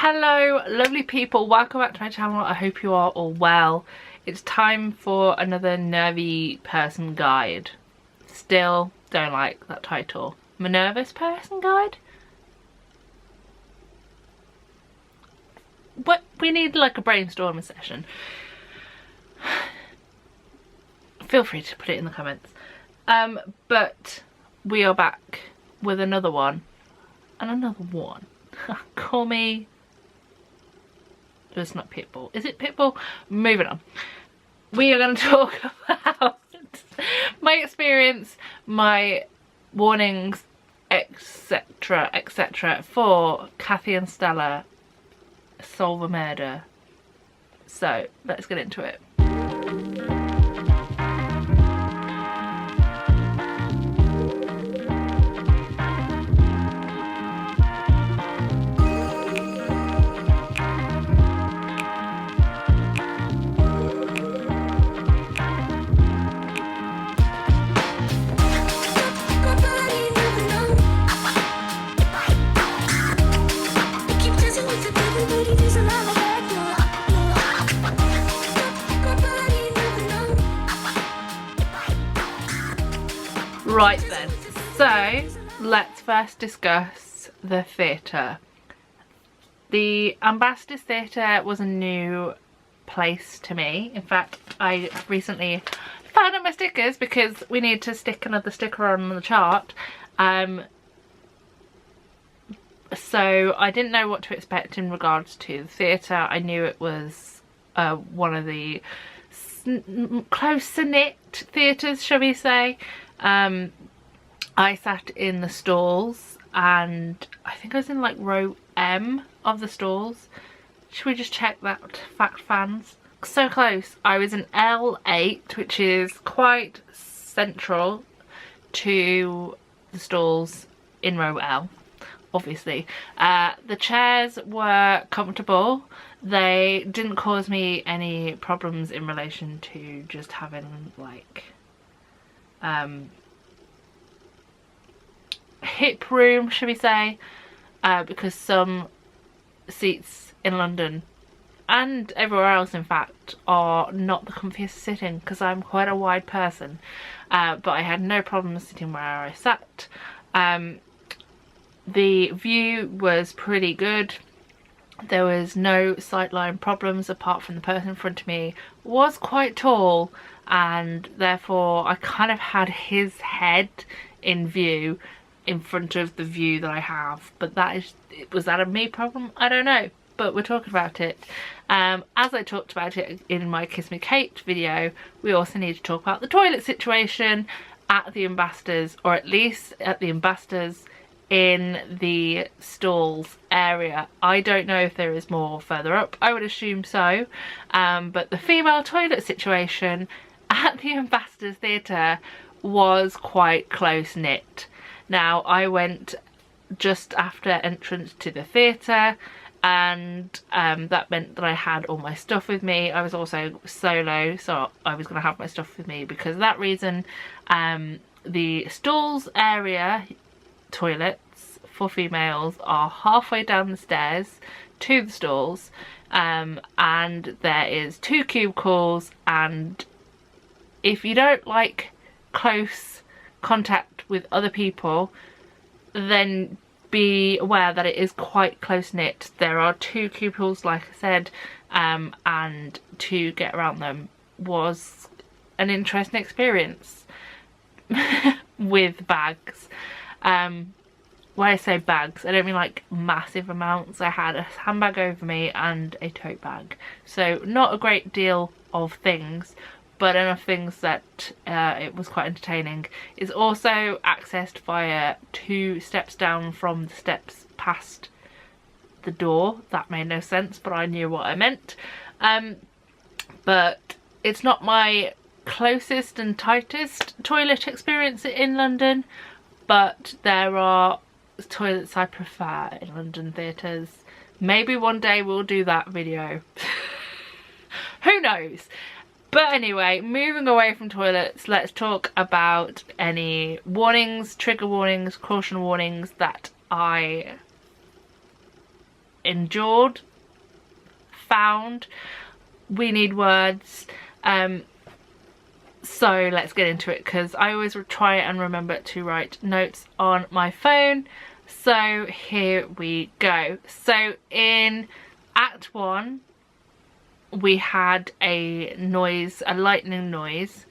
Hello lovely people, welcome back to my channel. I hope you are all well. It's time for another nervy person guide. Still don't like that title. I'm a nervous person guide? What? We need like a brainstorming session. Feel free to put it in the comments. But we are back with another one and another one. Call me... It's not Pitbull. Is it Pitbull? Moving on. We are going to talk about my experience, my warnings, etc, etc for Kathy and Stella Solve a Murder. So let's get into it. Right then, so let's first discuss the theatre. The Ambassadors Theatre was a new place to me. In fact, I recently found out my stickers because we need to stick another sticker on the chart. So I didn't know what to expect in regards to the theatre. I knew it was one of the closer knit theatres, shall we say. I sat in the stalls and I think I was in like row M of the stalls. Should we just check that, fact fans? So close. I was in L8, which is quite central to the stalls in row L, obviously. The chairs were comfortable. They didn't cause me any problems in relation to just having like hip room, should we say, because some seats in London and everywhere else in fact are not the comfiest sitting because I'm quite a wide person, but I had no problem sitting where I sat. The view was pretty good. There was no sightline problems apart from the person in front of me was quite tall and therefore I kind of had his head in view in front of the view that I have, but was that a me problem? I don't know, but we're talking about it. As I talked about it in my Kiss Me Kate video, we also need to talk about the toilet situation at the Ambassadors, or at least at the Ambassadors in the stalls area. I don't know if there is more further up, I would assume so, but the female toilet situation at the Ambassadors Theatre was quite close knit. Now I went just after entrance to the theatre and that meant that I had all my stuff with me. I was also solo, so I was going to have my stuff with me because of that reason. The stalls area toilets for females are halfway down the stairs to the stalls, and there is 2 cubicles, and if you don't like close contact with other people, then be aware that it is quite close knit. There are 2 cubicles, like I said, and to get around them was an interesting experience with bags. When I say bags, I don't mean like massive amounts. I had a handbag over me and a tote bag, so not a great deal of things, but enough things that it was quite entertaining. It's also accessed via 2 steps down from the steps past the door. That made no sense, but I knew what I meant. But it's not my closest and tightest toilet experience in London, but there are toilets I prefer in London theatres. Maybe one day we'll do that video. Who knows? But anyway, moving away from toilets, let's talk about any warnings, trigger warnings, caution warnings that I endured, found. We need words. So let's get into it, because I always try and remember to write notes on my phone. So here we go. So in Act 1 we had a noise, a lightning noise.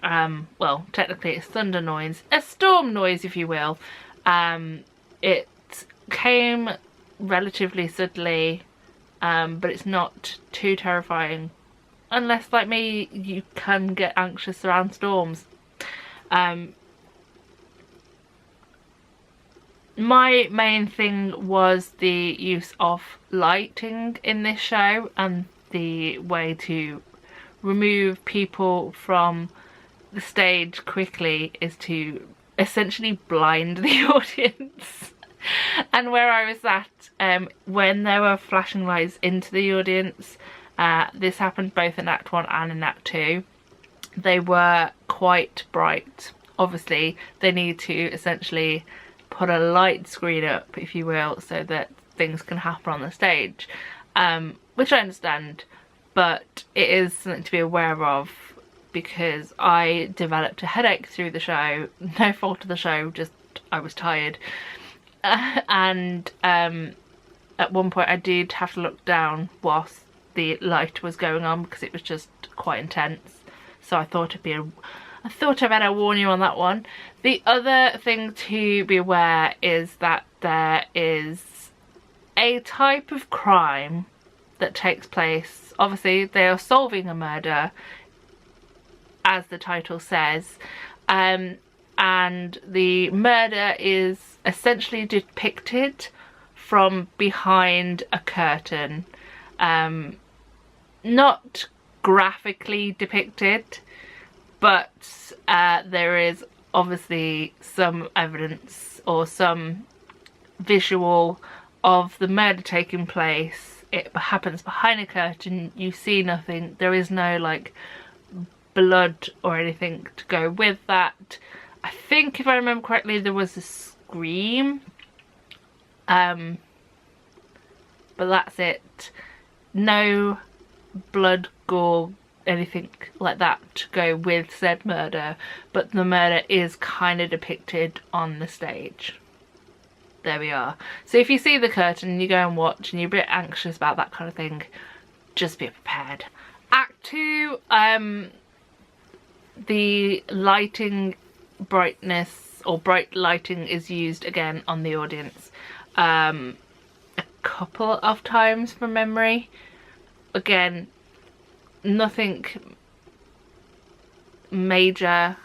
Well, technically it's thunder noise, a storm noise if you will. It came relatively suddenly, but it's not too terrifying. Unless, like me, you can get anxious around storms. My main thing was the use of lighting in this show, and the way to remove people from the stage quickly is to essentially blind the audience. And where I was at, when there were flashing lights into the audience, this happened both in Act 1 and in Act 2. They were quite bright. Obviously, they need to essentially put a light screen up, if you will, so that things can happen on the stage, which I understand, but it is something to be aware of, because I developed a headache through the show. No fault of the show, just I was tired. And at one point I did have to look down whilst the light was going on, because it was just quite intense. So I thought I better warn you on that one. The other thing to be aware is that there is a type of crime that takes place. Obviously they are solving a murder, as the title says, and the murder is essentially depicted from behind a curtain. Not graphically depicted, but there is obviously some evidence or some visual of the murder taking place. It happens behind a curtain, you see nothing, there is no like blood or anything to go with that. I think if I remember correctly there was a scream, but that's it. No blood, gore, anything like that to go with said murder, but the murder is kind of depicted on the stage. There we are. So if you see the curtain and you go and watch and you're a bit anxious about that kind of thing, just be prepared. Act 2, the lighting brightness or bright lighting is used again on the audience a couple of times from memory. Again, nothing major.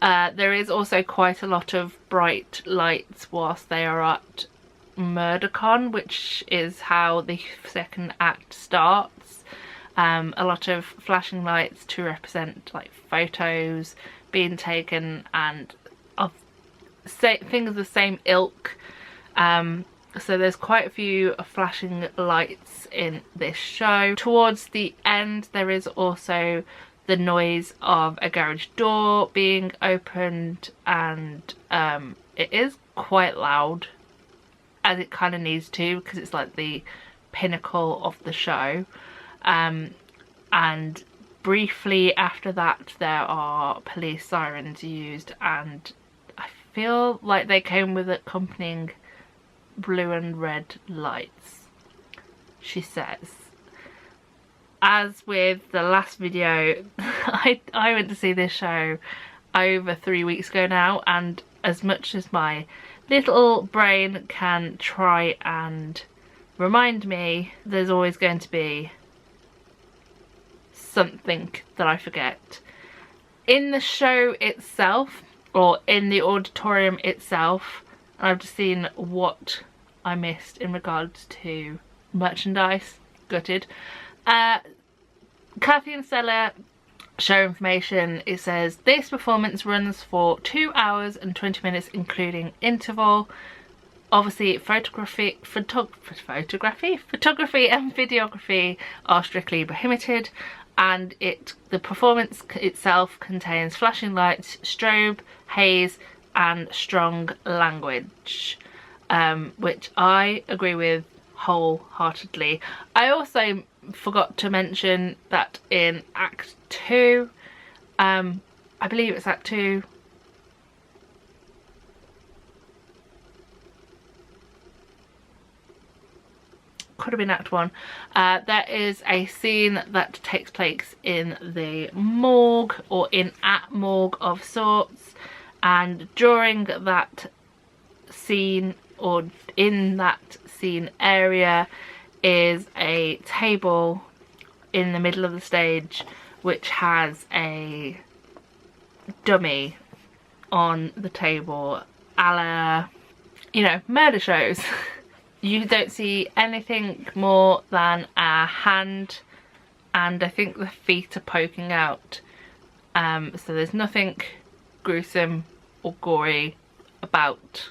There is also quite a lot of bright lights whilst they are at MurderCon, which is how the second act starts. A lot of flashing lights to represent like photos being taken and of things of the same ilk. So there's quite a few flashing lights in this show. Towards the end there is also the noise of a garage door being opened, and it is quite loud, as it kind of needs to, because it's like the pinnacle of the show. And briefly after that there are police sirens used, and I feel like they came with accompanying blue and red lights, she says. As with the last video, I went to see this show over 3 weeks ago now, and as much as my little brain can try and remind me, there's always going to be something that I forget. In the show itself, or in the auditorium itself, I've just seen what I missed in regards to merchandise. Gutted. Kathy and Stella show information. It says this performance runs for 2 hours and 20 minutes including interval. Obviously photography and videography are strictly prohibited, and the performance itself contains flashing lights, strobe, haze and strong language, which I agree with wholeheartedly. I also forgot to mention that in Act 2, I believe it's Act 2, could have been Act 1, there is a scene that takes place in the morgue, or in at morgue of sorts, and during that scene, or in that scene area, is a table in the middle of the stage which has a dummy on the table, a la, you know, murder shows. You don't see anything more than a hand, and I think the feet are poking out, so there's nothing gruesome or gory about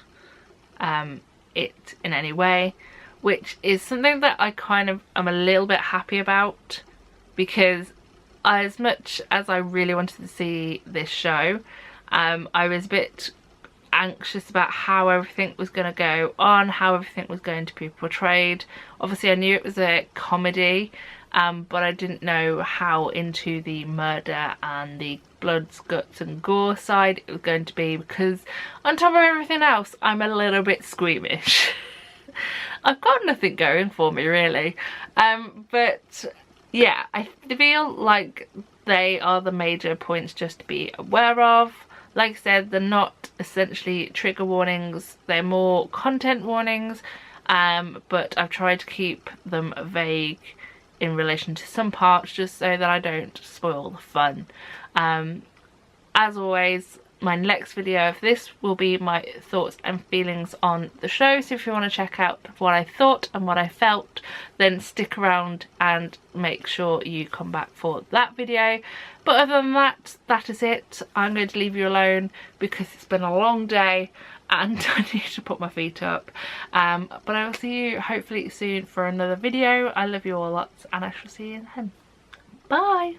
it in any way, which is something that I kind of am a little bit happy about, because as much as I really wanted to see this show, I was a bit anxious about how everything was going to go on, how everything was going to be portrayed. Obviously I knew it was a comedy, but I didn't know how into the murder and the bloods, guts and gore side it was going to be, because on top of everything else I'm a little bit squeamish. I've got nothing going for me really, but yeah, I feel like they are the major points just to be aware of. Like I said, they're not essentially trigger warnings, they're more content warnings, but I've tried to keep them vague in relation to some parts, just so that I don't spoil the fun. As always, my next video of this will be my thoughts and feelings on the show, so if you want to check out what I thought and what I felt, then stick around and make sure you come back for that video. But other than that, that is it. I'm going to leave you alone because it's been a long day and I need to put my feet up, but I will see you hopefully soon for another video. I love you all lots and I shall see you then. Bye.